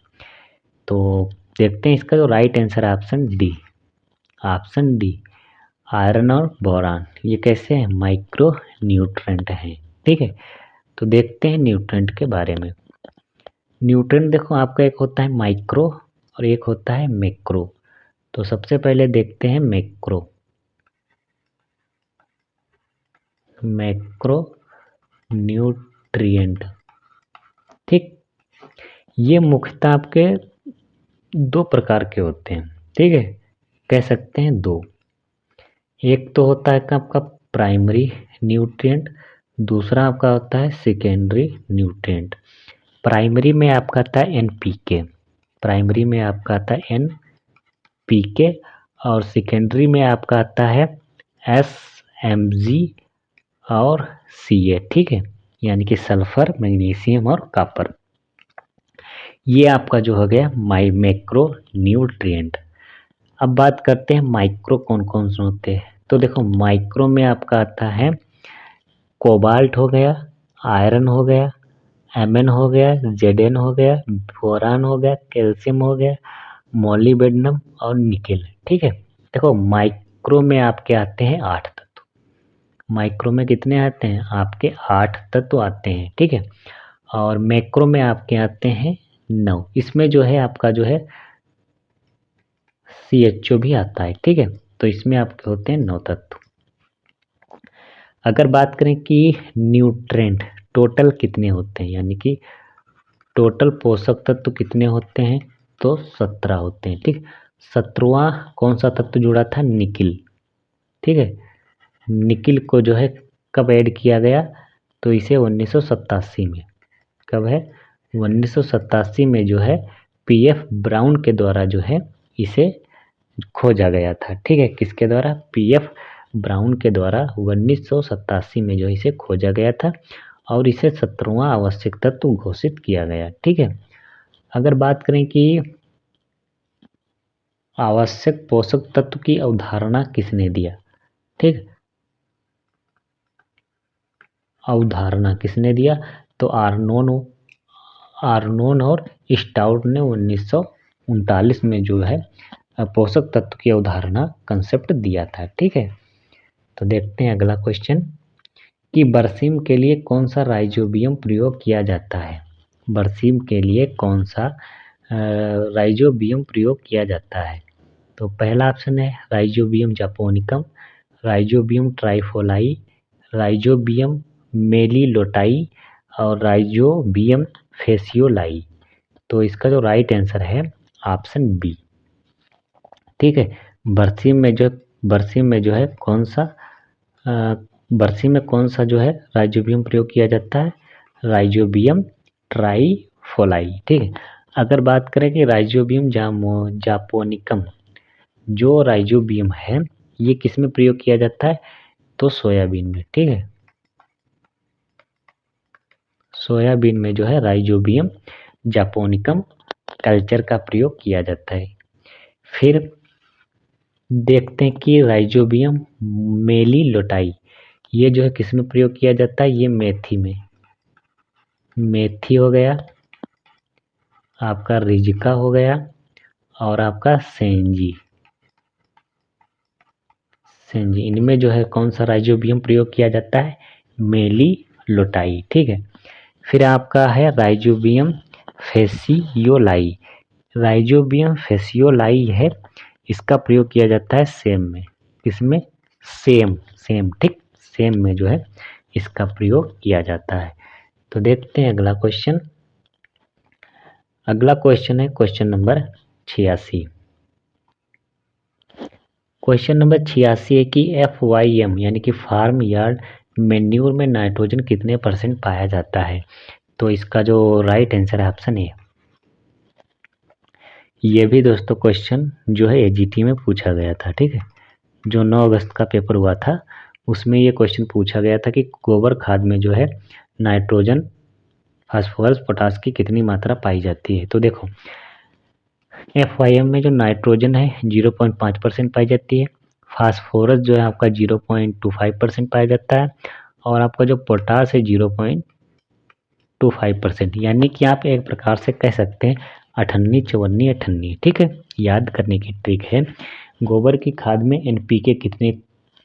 तो देखते हैं इसका जो राइट आंसर है option D. Option D, iron और बोरान, ये कैसे हैं माइक्रो न्यूट्रेंट हैं। ठीक है, तो देखते हैं न्यूट्रेंट के बारे में। न्यूट्रेंट देखो आपका एक होता है माइक्रो और एक होता है मैक्रो। तो सबसे पहले देखते हैं मैक्रो। Macro nutrient. ठीक, ये मुख्यतः आपके 2 प्रकार के होते हैं। ठीक है, कह सकते हैं 2। एक तो होता है आपका प्राइमरी न्यूट्रिएंट, दूसरा आपका होता है सेकेंडरी न्यूट्रिएंट। प्राइमरी में आपका आता है एनपीके। प्राइमरी में आपका आता है एनपीके, और सेकेंडरी में आपका आता है एसएमजी और सीए। ठीक है, यानी कि सल्फर, मैग्नीशियम और कॉपर। ये आपका जो हो गया मैक्रो न्यूट्रिएंट। अब बात करते हैं माइक्रो कौन कौन से होते हैं। तो देखो माइक्रो में आपका आता है कोबाल्ट हो गया, आयरन हो गया, एमएन हो गया, जेडएन हो गया, बोरान हो गया, कैल्शियम हो गया, मोलिब्डेनम और निकेल। ठीक है, देखो माइक्रो में आपके आते हैं 8 तत्व। माइक्रो में कितने आते हैं आपके 8 तत्व आते हैं। ठीक है, और मैक्रो में आपके आते हैं 9। इसमें जो है आपका जो है CHO भी आता है। ठीक है, तो इसमें आपके होते हैं 9 तत्व। अगर बात करें कि न्यूट्रेंट टोटल कितने होते हैं, यानी कि टोटल पोषक तत्व कितने होते हैं, तो 17 होते हैं। ठीक, 17वां कौन सा तत्व जुड़ा था, निकिल। ठीक है, निकिल को जो है कब ऐड किया गया, तो इसे 1987 में। कब है 1987 में जो है पीएफ ब्राउन के द्वारा जो है इसे खोजा गया था। ठीक है, किसके द्वारा, पीएफ ब्राउन के द्वारा 1987 में जो इसे खोजा गया था, और इसे 17वां आवश्यक तत्व घोषित किया गया। ठीक है, अगर बात करें कि आवश्यक पोषक तत्व की अवधारणा किसने दिया। ठीक, अवधारणा किसने दिया, तो आर्नोन और स्टाउट ने 1939 में जो है पोषक तत्व की अवधारणा कंसेप्ट दिया था। ठीक है, तो देखते हैं अगला क्वेश्चन कि बरसीम के लिए कौन सा राइजोबियम प्रयोग किया जाता है। बरसीम के लिए कौन सा राइजोबियम प्रयोग किया जाता है। तो पहला ऑप्शन है rhizobium japonicum, rhizobium trifolii, rhizobium meliloti और राइजोबियम फेसियोलाई। तो इसका जो राइट आंसर है ऑप्शन बी। ठीक है। बरसीम में जो है कौन सा बरसीम में कौन सा जो है राइजोबियम प्रयोग किया जाता है? Rhizobium trifolii. ठीक है। अगर बात करें कि राइजोबियम जापोनिकम, जो राइजोबियम है ये किस में प्रयोग किया जाता है? तो सोयाबीन में। ठीक है, सोयाबीन में जो है राइजोबियम जापोनिकम कल्चर का प्रयोग किया जाता है। फिर देखते हैं कि राइजोबियम मेलिलोटाई, ये जो है किस में प्रयोग किया जाता है? ये मेथी में। मेथी हो गया, आपका रिजिका हो गया, और आपका सेंजी, इनमें जो है कौन सा राइजोबियम प्रयोग किया जाता है? मेलिलोटाई। ठीक है। फिर आपका है राइजोबियम फेसियोलाई। राइजोबियम फेसियोलाई है, इसका प्रयोग किया जाता है सेम में। किसमें? सेम। ठीक, सेम में जो है इसका प्रयोग किया जाता है। तो देखते हैं अगला क्वेश्चन। अगला क्वेश्चन है क्वेश्चन नंबर 86। क्वेश्चन नंबर 86 है कि FYM यानी कि फार्म यार्ड मैन्यूर में नाइट्रोजन कितने % पाया जाता है? तो इसका जो राइट आंसर है ऑप्शन ए। ये भी दोस्तों क्वेश्चन जो है AGT में पूछा गया था। ठीक है, जो 9 अगस्त का पेपर हुआ था उसमें ये क्वेश्चन पूछा गया था कि गोबर खाद में जो है नाइट्रोजन, फास्फोरस, पोटास की कितनी मात्रा पाई जाती है? तो देखो FYM में जो नाइट्रोजन है 0.5% पाई जाती है, फास्फोरस जो है आपका 0.25% पाया जाता है, और आपका जो पोटास है 0.25%। यानी कि आप एक प्रकार से कह सकते हैं 98 ठीक है। याद करने की ट्रिक है, गोबर की खाद में NPK कितने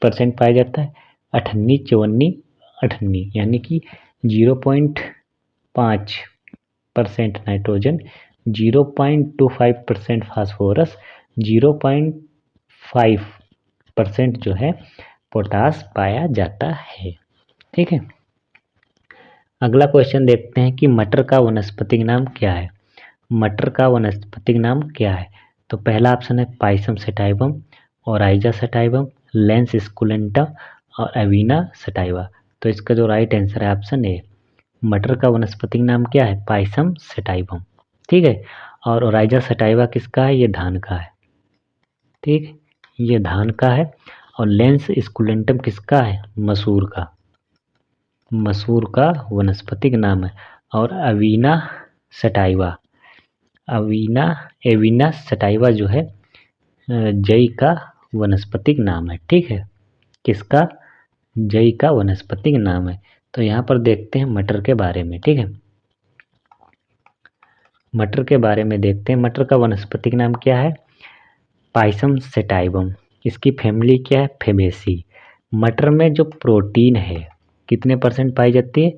% पाया जाता है? 98 यानी कि 0.5% नाइट्रोजन, 0.25% फास्फोरस, 0.5% जो है पोटास पाया जाता है। ठीक है। अगला क्वेश्चन देखते हैं कि मटर का वानस्पतिक नाम क्या है? मटर का वानस्पतिक नाम क्या है? तो पहला ऑप्शन है pisum sativum, oryza sativum, lens esculenta और अवीना सटाइवा। तो इसका जो राइट आंसर है ऑप्शन ए। मटर का वनस्पतिक नाम क्या है? Pisum sativum. ठीक है। और ओराइजा सटाइवा किसका है? ये धान का है। ठीक, ये धान का है। और लेंस स्कुलेंटम किसका है? मसूर का। मसूर का वनस्पतिक नाम है। और एविना सटाइवा जो है जई का वनस्पतिक नाम है। ठीक है, किसका? जई का वनस्पतिक नाम है। तो यहाँ पर देखते हैं मटर के बारे में। ठीक है, मटर के बारे में देखते हैं। मटर का वनस्पतिक नाम क्या है? Pisum sativum. इसकी फैमिली क्या है? फेबेसी। मटर में जो प्रोटीन है कितने % पाई जाती है?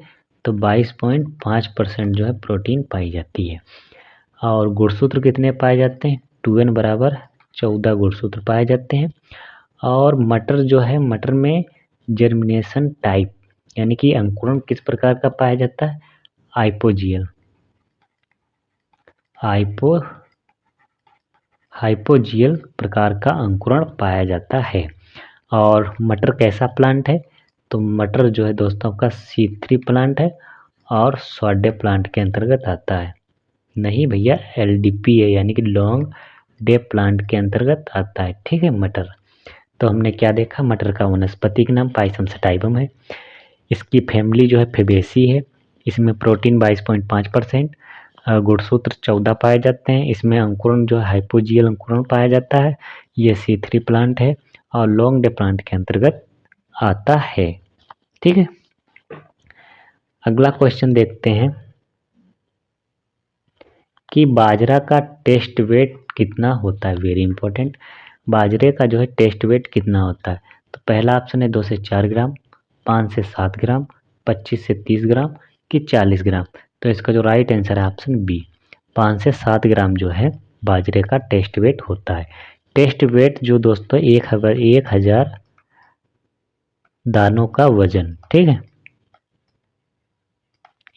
तो 22.5% जो है प्रोटीन पाई जाती है। और गुणसूत्र कितने पाए जाते हैं? 2n बराबर 14 गुणसूत्र पाए जाते हैं। और मटर जो है, मटर में जर्मिनेशन टाइप यानी कि अंकुरण किस प्रकार का पाया जाता है? हाइपोजियल प्रकार का अंकुरण पाया जाता है। और मटर कैसा प्लांट है? तो मटर जो है दोस्तों का C3 प्लांट है और स्वाडे प्लांट के अंतर्गत आता है। नहीं भैया, LDP है यानी कि लॉन्ग डे प्लांट के अंतर्गत आता है। ठीक है, मटर। तो हमने क्या देखा? मटर का वनस्पतिक नाम पाइसम सटाइवम है। इसकी फैमिली जो है फेबेसी है। इसमें प्रोटीन 22.5%, गुणसूत्र 14 पाए जाते हैं। इसमें अंकुरण जो है हाइपोजियल अंकुरण पाया जाता है। ये C3 प्लांट है और लॉन्ग डे प्लांट के अंतर्गत आता है। ठीक है, अगला क्वेश्चन देखते हैं कि बाजरा का टेस्ट वेट कितना होता है? Very important. बाजरे का जो है टेस्ट वेट कितना होता है? तो पहला ऑप्शन है 2 से 4 ग्राम, 5 से 7 ग्राम, 25 से 30 ग्राम कि 40 ग्राम। तो इसका जो राइट आंसर है ऑप्शन बी, 5 से 7 ग्राम जो है बाजरे का टेस्ट वेट होता है। टेस्ट वेट जो दोस्तों 1000 दानों का वजन। ठीक है,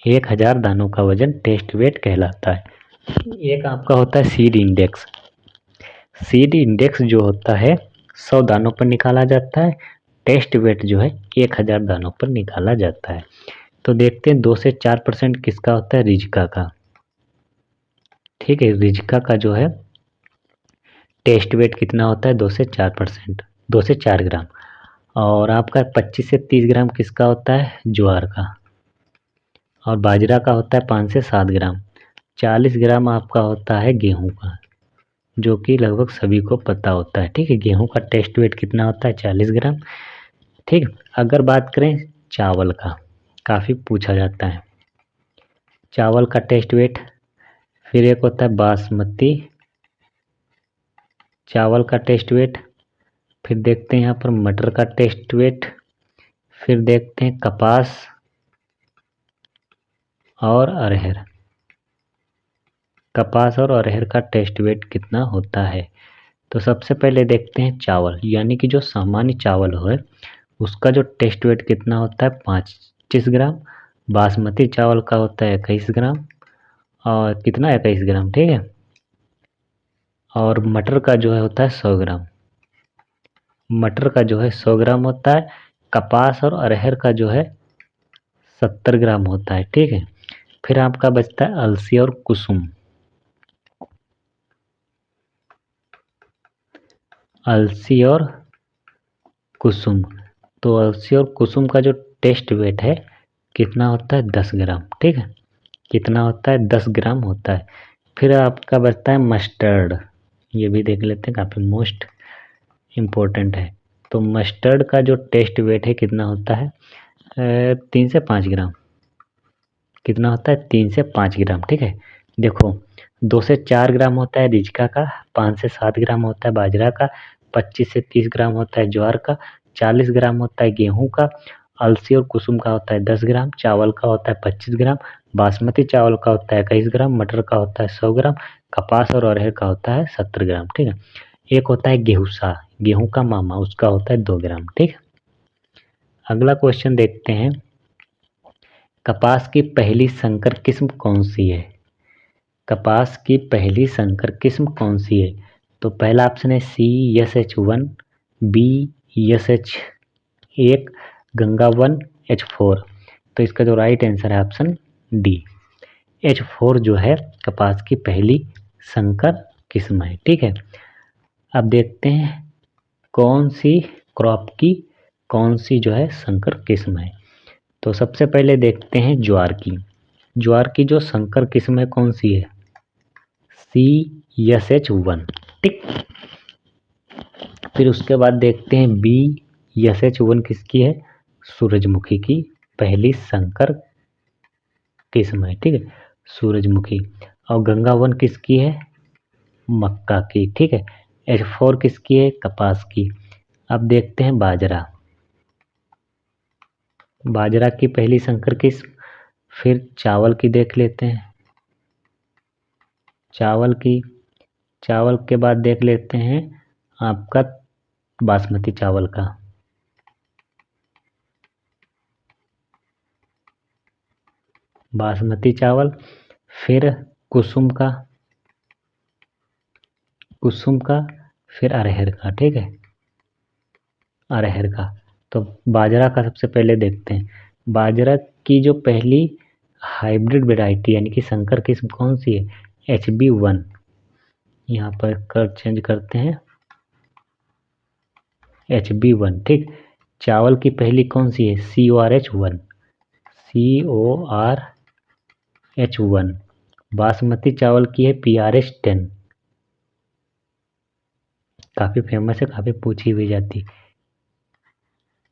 1000 दानों का वजन टेस्ट वेट कहलाता है। एक आपका होता है सीड इंडेक्स। सीड इंडेक्स जो होता है 100 दानों पर निकाला जाता है, टेस्ट वेट जो है 1000 दानों पर निकाला जाता है। तो देखते हैं 2 से 4% किसका होता है, रिजिका का। ठीक है, रिजिका का जो है टेस्ट वेट कितना होता है, 2 से 4%, 2 से 4 ग्राम। और आपका 25 से 30 ग्राम किसका होता है, ज्वार का। और बाजरा का होता है 5 से 7 ग्राम। 40 ग्राम आपका होता है गेहूं का, जो कि लगभग सभी को पता होता है। ठीक है, गेहूं का टेस्ट वेट कितना होता है, 40 ग्राम। ठीक, अगर बात करें चावल का, काफ़ी पूछा जाता है चावल का टेस्ट वेट। फिर एक होता है बासमती चावल का टेस्ट वेट। फिर देखते हैं यहाँ पर मटर का टेस्ट वेट। फिर देखते हैं कपास और अरहर। कपास और अरहर का टेस्ट वेट कितना होता है। तो सबसे पहले देखते हैं चावल, यानी कि जो सामान्य चावल है उसका जो टेस्ट वेट कितना होता है, 25 ग्राम। बासमती चावल का होता है 21 ग्राम। और कितना, 21 ग्राम, ठीक है। और मटर का जो है होता है 100 ग्राम। मटर का जो है 100 ग्राम होता है। कपास और अरहर का जो है 70 ग्राम होता है। ठीक है, फिर आपका बचता है अलसी और कुसुम। अलसी और कुसुम, तो अलसी और कुसुम का जो टेस्ट वेट है कितना होता है, 10 ग्राम। ठीक है, कितना होता है, 10 ग्राम होता है। फिर आपका बचता है मस्टर्ड, ये भी देख लेते हैं, काफ़ी मोस्ट इम्पोर्टेंट है। तो मस्टर्ड का जो टेस्ट वेट है कितना होता है, 3 से 5 ग्राम। कितना होता है, 3 से 5 ग्राम। ठीक है, देखो 2 से 4 ग्राम होता है रिजका का, 5 से 7 ग्राम होता है बाजरा का, 25 से 30 ग्राम होता है ज्वार का, 40 ग्राम होता है गेहूं का, अलसी और कुसुम का होता है 10 ग्राम, चावल का होता है 25 ग्राम, बासमती चावल का होता है 21 ग्राम, मटर का होता है 100 ग्राम, कपास और अरहर का होता है 70 ग्राम। ठीक है, एक होता है गेहूसा, गेहूं का मामा, उसका होता है 2 ग्राम। ठीक है, अगला क्वेश्चन देखते हैं, कपास की पहली संकर किस्म कौन सी है। कपास की पहली संकर किस्म कौन सी है। तो पहला ऑप्शन है CSH1, B ESH1, Ganga 1, H4। तो इसका जो राइट आंसर है ऑप्शन डी, H4 जो है कपास की पहली संकर किस्म है। ठीक है, अब देखते हैं कौन सी क्रॉप की कौन सी जो है संकर किस्म है। तो सबसे पहले देखते हैं ज्वार की। ज्वार की जो संकर किस्म है कौन सी है, CSH1। ठीक, फिर उसके बाद देखते हैं BSH1 किसकी है, सूरजमुखी की पहली संकर किस्म है। ठीक है, सूरजमुखी। और गंगा 1 किसकी है, मक्का की। ठीक है, H4 किसकी है, कपास की। अब देखते हैं बाजरा, बाजरा की पहली संकर किस्म। फिर चावल की देख लेते हैं, चावल की, चावल के बाद देख लेते हैं आपका बासमती चावल का। बासमती चावल, फिर कुसुम का, कुसुम का, फिर अरहर का। ठीक है, अरहर का। तो बाजरा का सबसे पहले देखते हैं, बाजरा की जो पहली हाइब्रिड वैरायटी यानी कि संकर किस्म कौन सी है, HB1। यहाँ पर कर चेंज करते हैं, HB1। ठीक, चावल की पहली कौन सी है, CORH1, CORH1। बासमती चावल की है PRH10, काफ़ी फेमस है, काफ़ी पूछी हुई जाती,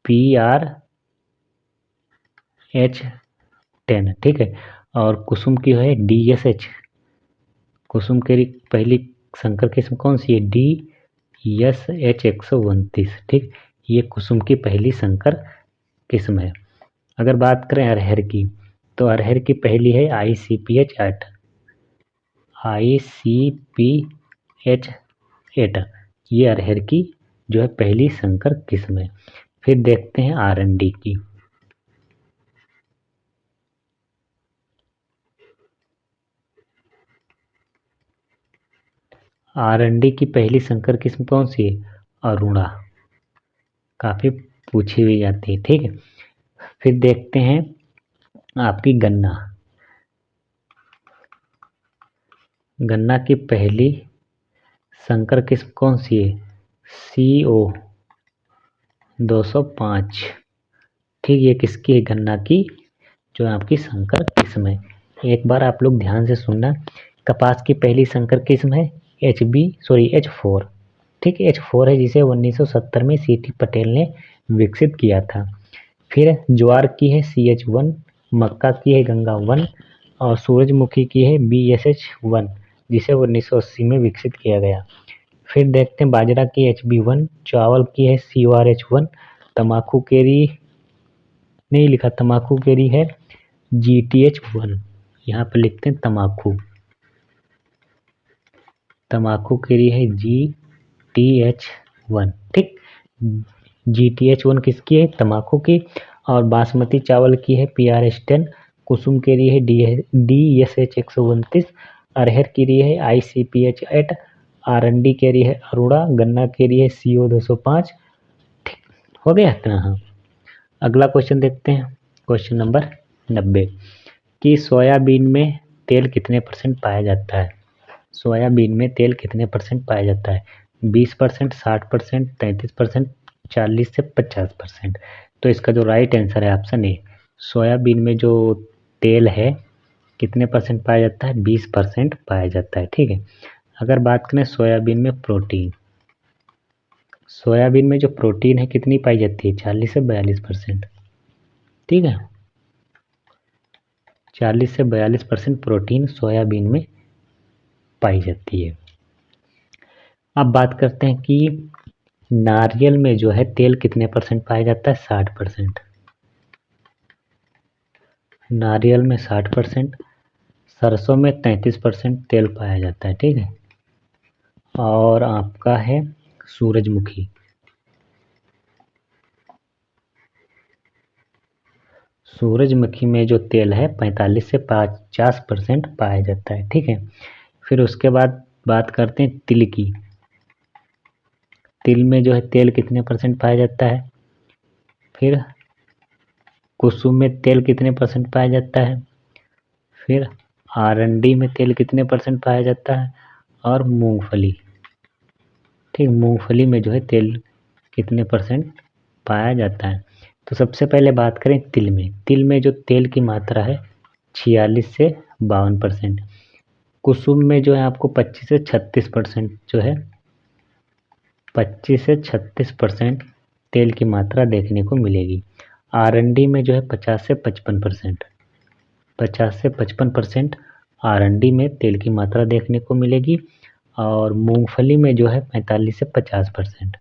PRH10। ठीक है, और कुसुम की है DSH, कुसुम की पहली संकर किस्म कौन सी है, DSH129। ठीक, ये कुसुम की पहली संकर किस्म है। अगर बात करें अरहर की, तो अरहर की पहली है ICPH8, ICPH8, ये अरहर की जो है पहली संकर किस्म है। फिर देखते हैं RND की, आरंडी की पहली संकर किस्म कौन सी है? अरुणा, काफ़ी पूछी हुई जाती है, ठीक है। फिर देखते हैं आपकी गन्ना। गन्ना की पहली संकर किस्म कौन सी है? CO 205, ठीक। ये किसकी है? गन्ना की, जो आपकी संकर किस्म है। एक बार आप लोग ध्यान से सुनना, कपास की पहली संकर किस्म है H4, ठीक। H4 है, जिसे 1970 में CT पटेल ने विकसित किया था। फिर ज्वार की है CH1, मक्का की है गंगा 1 और सूरजमुखी की है BSH1, जिसे 1980 में विकसित किया गया। फिर देखते हैं बाजरा की HB1, चावल की है CORH1, तम्बाकू केरी नहीं लिखा, तम्बाकू केरी है GTH1, यहाँ पर लिखते हैं तम्बाकू, तम्बाकू केरी है GTH1, ठीक। GTH1 किसकी है? तम्बाकू की। और बासमती चावल की है PRS10, कुसुम केरी है DSH 129, अरहर केरी है ICPH8, आरंडी केरी है अरुणा, गन्ना केरी है CO 205, ठीक। हो गया इतना। हाँ, अगला क्वेश्चन देखते हैं, क्वेश्चन नंबर 90 कि सोयाबीन में तेल कितने % पाया जाता है? सोयाबीन में तेल कितने % पाया जाता है? 20%, 60%, 33%, 40 से 50%। तो इसका जो राइट आंसर है ऑप्शन ए, सोयाबीन में जो तेल है कितने % पाया जाता है? 20% पाया जाता है, ठीक है। अगर बात करें सोयाबीन में प्रोटीन, सोयाबीन में जो प्रोटीन है कितनी पाई जाती है? 40 से 42%, ठीक है। 40 से 42% प्रोटीन सोयाबीन में पाई जाती है। अब बात करते हैं कि नारियल में जो है तेल कितने % पाया जाता है? 60%। नारियल में 60%, सरसों में 33% तेल पाया जाता है, ठीक है। और आपका है सूरजमुखी, सूरजमुखी में जो तेल है 45 से 50% पाया जाता है, ठीक है। फिर उसके बाद बात करते हैं तिल की। तिल में जो है तेल कितने % पाया जाता है? फिर कुसुम में तेल कितने % पाया जाता है? फिर आरंडी में तेल कितने % पाया जाता है? और मूंगफली, ठीक, मूंगफली में जो है तेल कितने % पाया जाता है? तो सबसे पहले बात करें तिल में। तिल में जो तेल की मात्रा है 46 से 52%। कुसुम में जो है आपको 25 से 36% जो है 25 से 36% तेल की मात्रा देखने को मिलेगी। आरंडी में जो है 50 से 55%, 50 से 55% आरंडी में तेल की मात्रा देखने को मिलेगी। और मूंगफली में जो है 45 से 50%,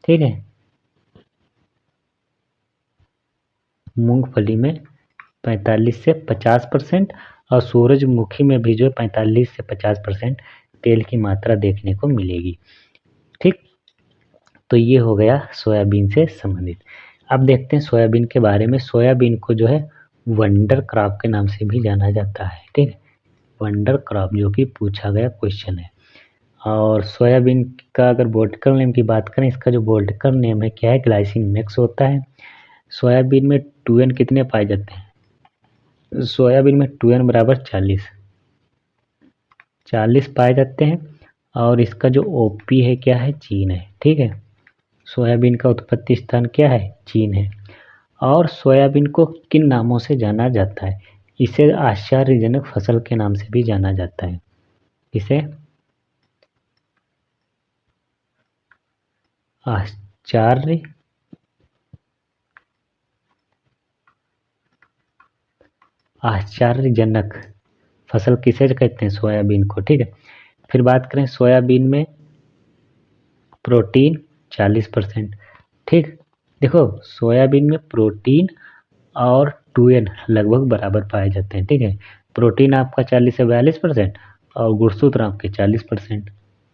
ठीक है। मूंगफली में 45 से 50% और सूरजमुखी में भी जो है 45 से 50% तेल की मात्रा देखने को मिलेगी, ठीक। तो ये हो गया सोयाबीन से संबंधित। अब देखते हैं सोयाबीन के बारे में। सोयाबीन को जो है वंडर क्रॉप के नाम से भी जाना जाता है, ठीक है। वंडर क्रॉप, जो कि पूछा गया क्वेश्चन है। और सोयाबीन का अगर बॉटनिकल नेम की बात करें, इसका जो बॉटनिकल नेम है क्या है? ग्लाइसिन मैक्स होता है। सोयाबीन में 2N कितने पाए जाते हैं? सोयाबीन में 2N बराबर 40 पाए जाते हैं। और इसका जो OP है क्या है? चीन है, ठीक है। सोयाबीन का उत्पत्ति स्थान क्या है? चीन है। और सोयाबीन को किन नामों से जाना जाता है? इसे आश्चर्यजनक फसल के नाम से भी जाना जाता है। इसे आश्चर्यजनक फसल किसे कहते हैं? सोयाबीन को, ठीक है। फिर बात करें सोयाबीन में प्रोटीन 40%, ठीक। देखो, सोयाबीन में प्रोटीन और 2N लगभग बराबर पाए जाते हैं, ठीक है। प्रोटीन आपका 40 से 42% और गुणसूत्र आपके 40%,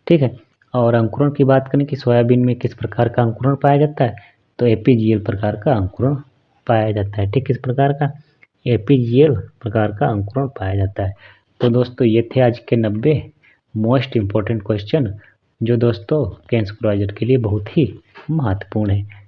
ठीक है। और अंकुरण की बात करें कि सोयाबीन में किस प्रकार का अंकुरण पाया जाता है, तो APGL प्रकार का अंकुरण पाया जाता है, ठीक। किस प्रकार का? APGL प्रकार का अंकुरण पाया जाता है। तो दोस्तों, ये थे आज के 90 मोस्ट इम्पोर्टेंट क्वेश्चन जो दोस्तों कैन सुपरवाइजर के लिए बहुत ही महत्वपूर्ण है।